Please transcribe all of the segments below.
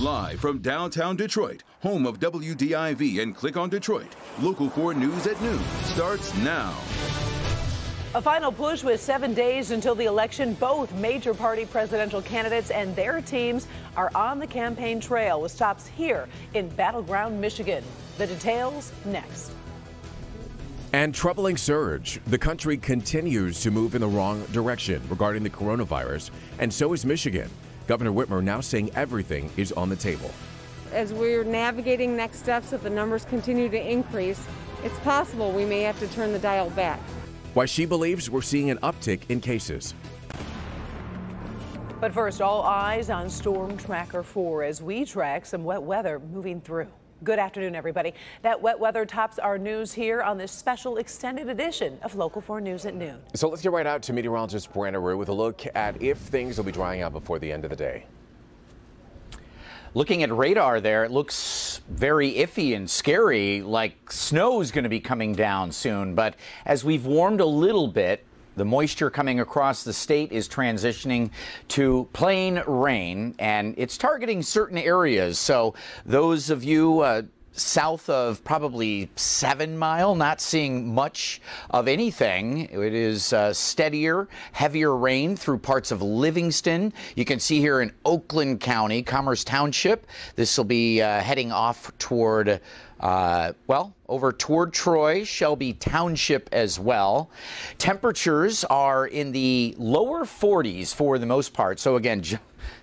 Live from downtown Detroit, home of WDIV and Click on Detroit, Local 4 News at noon starts now. A final push with 7 days until the election. Both major party presidential candidates and their teams are on the campaign trail with stops here in Battleground, Michigan. The details next. And troubling surge. The country continues to move in the wrong direction regarding the coronavirus, and so is Michigan. Governor Whitmer now saying everything is on the table. As we're navigating next steps, if the numbers continue to increase, it's possible we may have to turn the dial back. Why she believes we're seeing an uptick in cases. But first, all eyes on Storm Tracker 4 as we track some wet weather moving through. Good afternoon, everybody. That wet weather tops our news here on this special extended edition of Local 4 News at noon. So let's get right out to meteorologist Brandon Rue with a look at if things will be drying out before the end of the day. Looking at radar there, it looks very iffy and scary, like snow is going to be coming down soon. But as we've warmed a little bit, the moisture coming across the state is transitioning to plain rain, and it's targeting certain areas. So those of you south of probably 7 Mile, not seeing much of anything. It is steadier, heavier rain through parts of Livingston. You can see here in Oakland County, Commerce Township. This will be heading off toward over toward Troy, Shelby Township as well. Temperatures are in the lower 40s for the most part. So again,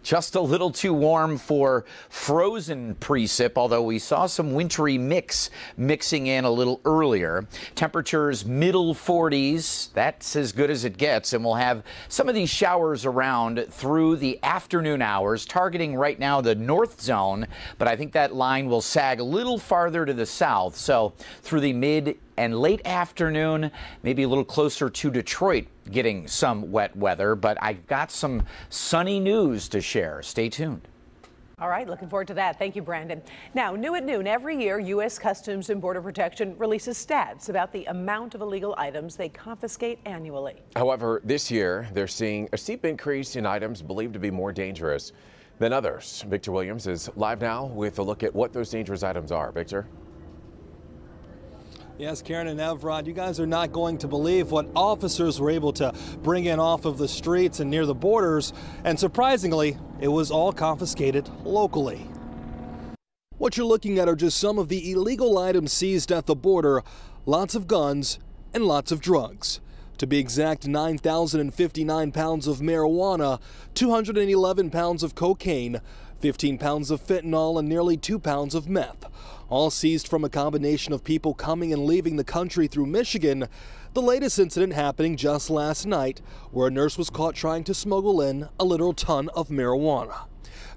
just a little too warm for frozen precip, although we saw some wintry mixing in a little earlier. Temperatures middle 40s, that's as good as it gets, and we'll have some of these showers around through the afternoon hours, targeting right now the north zone, but I think that line will sag a little farther to the south. So through the mid and late afternoon, maybe a little closer to Detroit, getting some wet weather, but I've got some sunny news to share. Stay tuned. All right, looking forward to that. Thank you, Brandon. Now, new at noon, every year, U.S. Customs and Border Protection releases stats about the amount of illegal items they confiscate annually. However, this year, they're seeing a steep increase in items believed to be more dangerous than others. Victor Williams is live now with a look at what those dangerous items are. Victor? Yes, Karen and Evrod, you guys are not going to believe what officers were able to bring in off of the streets and near the borders. And surprisingly, it was all confiscated locally. What you're looking at are just some of the illegal items seized at the border. Lots of guns and lots of drugs. To be exact, 9,059 pounds of marijuana, 211 pounds of cocaine, 15 pounds of fentanyl, and nearly 2 pounds of meth. All seized from a combination of people coming and leaving the country through Michigan. The latest incident happening just last night, where a nurse was caught trying to smuggle in a literal ton of marijuana.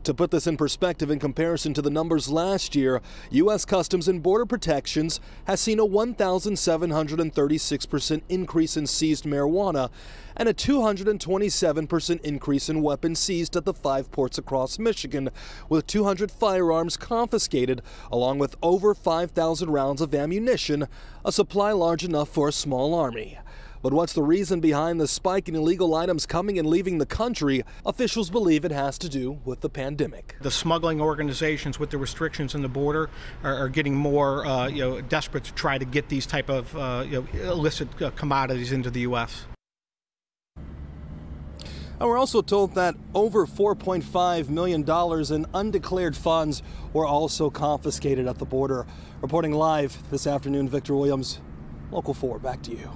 To put this in perspective in comparison to the numbers last year, U.S. Customs and Border Protections has seen a 1,736% increase in seized marijuana and a 227% increase in weapons seized at the 5 ports across Michigan, with 200 firearms confiscated, along with over 5,000 rounds of ammunition, a supply large enough for a small army. But what's the reason behind the spike in illegal items coming and leaving the country? Officials believe it has to do with the pandemic. The smuggling organizations with the restrictions in the border are getting more desperate to try to get these type of illicit commodities into the U.S. And we're also told that over $4.5 million in undeclared funds were also confiscated at the border. Reporting live this afternoon, Victor Williams, Local 4, back to you.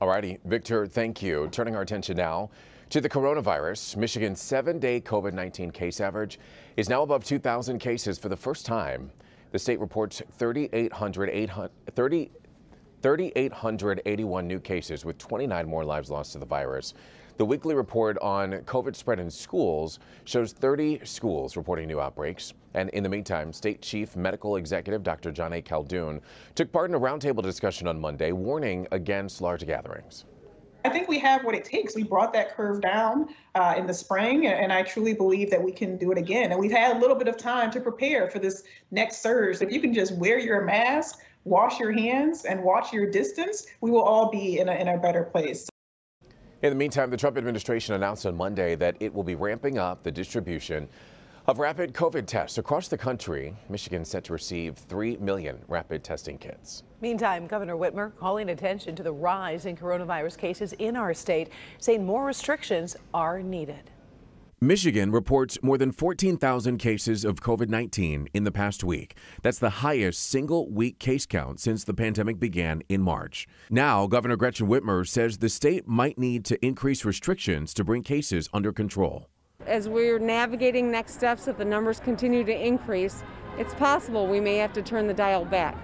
Alrighty, Victor, thank you. Turning our attention now to the coronavirus. Michigan's 7-day COVID-19 case average is now above 2,000 cases for the first time. The state reports 3,881 new cases, with 29 more lives lost to the virus. The weekly report on COVID spread in schools shows 30 schools reporting new outbreaks. And in the meantime, State Chief Medical Executive Dr. John A. Caldoun took part in a roundtable discussion on Monday, warning against large gatherings. I think we have what it takes. We brought that curve down in the spring, and I truly believe that we can do it again. And we've had a little bit of time to prepare for this next surge. If you can just wear your mask, wash your hands, and watch your distance, we will all be in a better place. In the meantime, the Trump administration announced on Monday that it will be ramping up the distribution Of rapid COVID tests across the country, Michigan set to receive 3 million rapid testing kits. Meantime, Governor Whitmer calling attention to the rise in coronavirus cases in our state, saying more restrictions are needed. Michigan reports more than 14,000 cases of COVID-19 in the past week. That's the highest single-week case count since the pandemic began in March. Now, Governor Gretchen Whitmer says the state might need to increase restrictions to bring cases under control. As we're navigating next steps, if the numbers continue to increase, it's possible we may have to turn the dial back.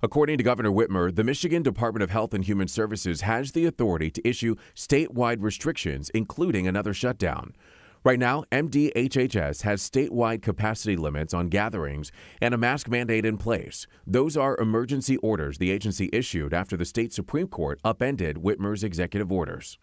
According to Governor Whitmer, the Michigan Department of Health and Human Services has the authority to issue statewide restrictions, including another shutdown. Right now, MDHHS has statewide capacity limits on gatherings and a mask mandate in place. Those are emergency orders the agency issued after the state Supreme Court upended Whitmer's executive orders.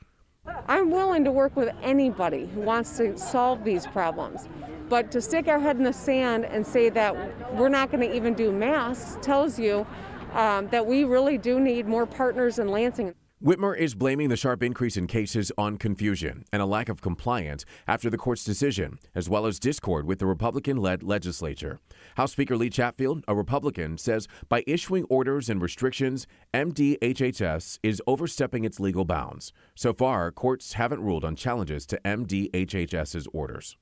I'm willing to work with anybody who wants to solve these problems, but to stick our head in the sand and say that we're not going to even do masks tells you that we really do need more partners in Lansing. Whitmer is blaming the sharp increase in cases on confusion and a lack of compliance after the court's decision, as well as discord with the Republican-led legislature. House Speaker Lee Chatfield, a Republican, says by issuing orders and restrictions, MDHHS is overstepping its legal bounds. So far, courts haven't ruled on challenges to MDHHS's orders.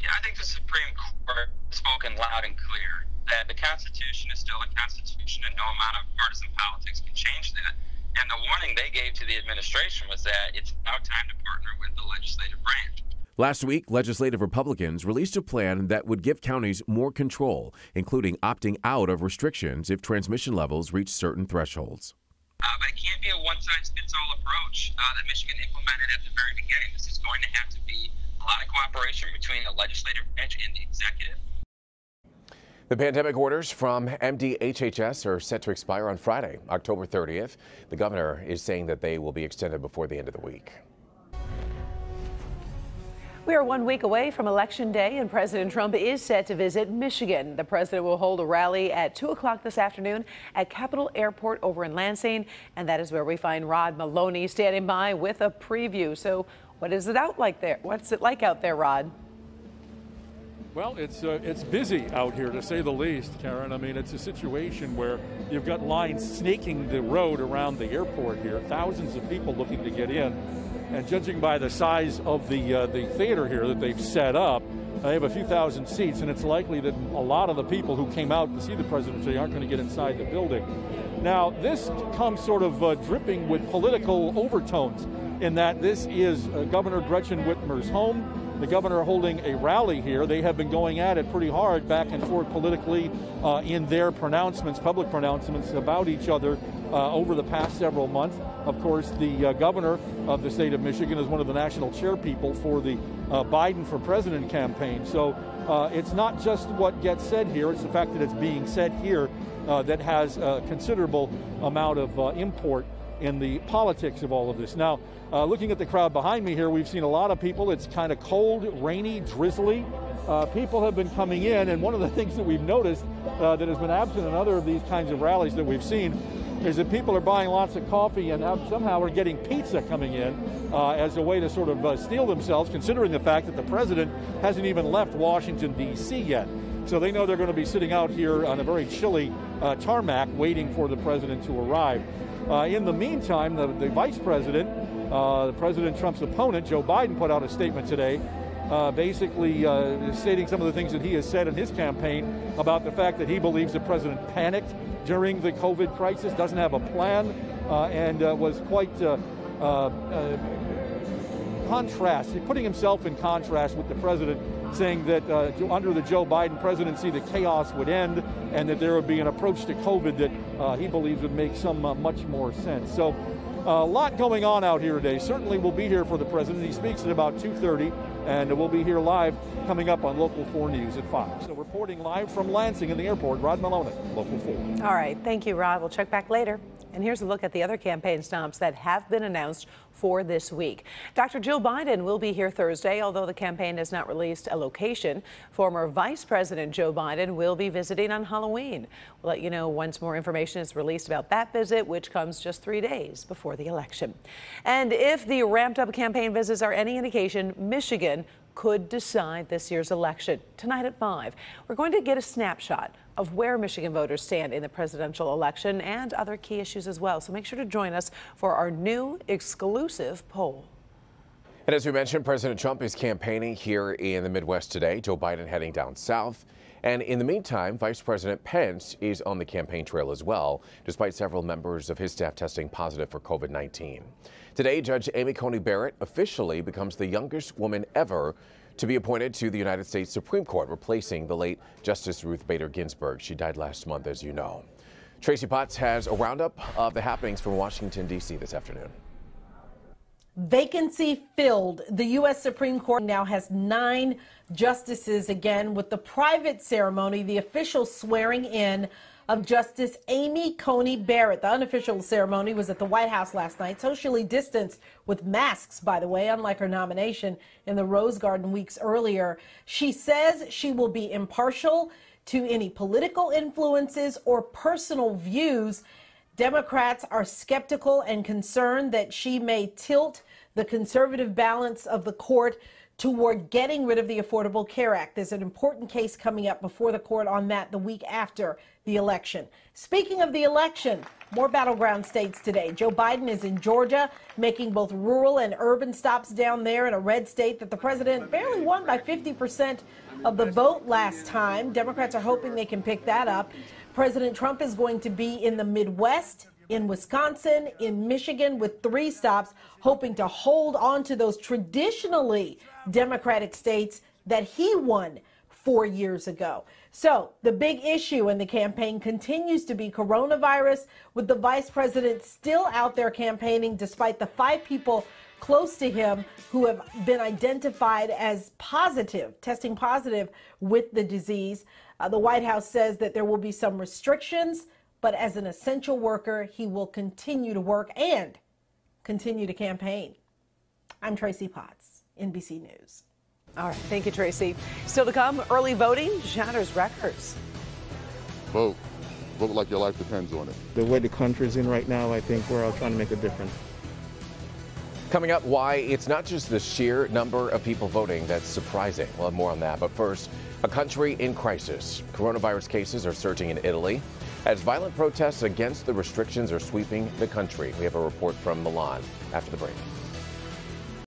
Yeah, I think the Supreme Court has spoken loud and clear that the Constitution is still a Constitution and no amount of partisan politics can change that. And the warning they gave to the administration was that it's now time to partner with the legislative branch. Last week, legislative Republicans released a plan that would give counties more control, including opting out of restrictions if transmission levels reach certain thresholds. But it can't be a one-size-fits-all approach that Michigan implemented at the very beginning. This is going to have to be a lot of cooperation between the legislative branch and the executive. The pandemic orders from MDHHS are set to expire on Friday, October 30th. The governor is saying that they will be extended before the end of the week. We are 1 week away from Election Day, and President Trump is set to visit Michigan. The president will hold a rally at 2 o'clock this afternoon at Capitol Airport over in Lansing, and that is where we find Rod Maloney standing by with a preview. So what is it out like there? What's it like out there, Rod? Well, it's busy out here, to say the least, Karen. I mean, it's a situation where you've got lines snaking the road around the airport here, thousands of people looking to get in. And judging by the size of the theater here that they've set up, they have a few thousand seats, and it's likely that a lot of the people who came out to see the president today aren't going to get inside the building. Now, this comes sort of dripping with political overtones in that this is Governor Gretchen Whitmer's home. The governor holding a rally here. They have been going at it pretty hard back and forth politically in their pronouncements, public pronouncements about each other over the past several months. Of course, the governor of the state of Michigan is one of the national chairpeople for the Biden for President campaign. So it's not just what gets said here, it's the fact that it's being said here that has a considerable amount of import in the politics of all of this. Now, looking at the crowd behind me here, we've seen a lot of people. It's kind of cold, rainy, drizzly. People have been coming in, and one of the things that we've noticed that has been absent in other of these kinds of rallies that we've seen is that people are buying lots of coffee and somehow are getting pizza coming in as a way to sort of steel themselves, considering the fact that the president hasn't even left Washington, D.C. yet. So they know they're going to be sitting out here on a very chilly tarmac waiting for the president to arrive. In the meantime, the vice president, President Trump's opponent, Joe Biden, put out a statement today basically stating some of the things that he has said in his campaign about the fact that he believes the president panicked during the COVID crisis, doesn't have a plan, and was quite putting himself in contrast with the president, saying that under the Joe Biden presidency, the chaos would end and that there would be an approach to COVID that he believes would make some much more sense. So a lot going on out here today. Certainly we'll be here for the president. He speaks at about 2:30, and we'll be here live coming up on Local 4 News at 5. So reporting live from Lansing in the airport, Rod Maloney, Local 4. All right. Thank you, Rod. We'll check back later. And here's a look at the other campaign stops that have been announced for this week. Dr. Joe Biden will be here Thursday, although the campaign has not released a location. Former Vice President Joe Biden will be visiting on Halloween. We'll let you know once more information is released about that visit, which comes just 3 days before the election. And if the ramped up campaign visits are any indication, Michigan could decide this year's election. Tonight at 5, we're going to get a snapshot of where Michigan voters stand in the presidential election and other key issues as well. So make sure to join us for our new exclusive poll. And as we mentioned, President Trump is campaigning here in the Midwest today. Joe Biden heading down south. And in the meantime, Vice President Pence is on the campaign trail as well, despite several members of his staff testing positive for COVID-19. Today, Judge Amy Coney Barrett officially becomes the youngest woman ever to be appointed to the United States Supreme Court, replacing the late Justice Ruth Bader Ginsburg. She died last month, as you know. Tracy Potts has a roundup of the happenings from Washington, D.C. this afternoon. Vacancy filled. The U.S. Supreme Court now has 9 justices again, with the private ceremony, the official swearing in of Justice Amy Coney Barrett. The unofficial ceremony was at the White House last night, socially distanced with masks, by the way, unlike her nomination in the Rose Garden weeks earlier. She says she will be impartial to any political influences or personal views. Democrats are skeptical and concerned that she may tilt the conservative balance of the court toward getting rid of the Affordable Care Act. There's an important case coming up before the court on that the week after the election. Speaking of the election, more battleground states today. Joe Biden is in Georgia, making both rural and urban stops down there in a red state that the president barely won by 50% of the vote last time. Democrats are hoping they can pick that up. President Trump is going to be in the Midwest, in Wisconsin, in Michigan, with 3 stops, hoping to hold on to those traditionally Democratic states that he won 4 years ago. So the big issue in the campaign continues to be coronavirus, with the vice president still out there campaigning despite the 5 people close to him who have been identified as positive, testing positive with the disease. The White House says that there will be some restrictions, but as an essential worker, he will continue to work and continue to campaign. I'm Tracy Potts, NBC News. All right, thank you, Tracy. Still to come, early voting shatters records. Vote. Vote like your life depends on it. The way the country's in right now, I think we're all trying to make a difference. Coming up, why it's not just the sheer number of people voting that's surprising. We'll have more on that. But first, a country in crisis. Coronavirus cases are surging in Italy as violent protests against the restrictions are sweeping the country. We have a report from Milan after the break.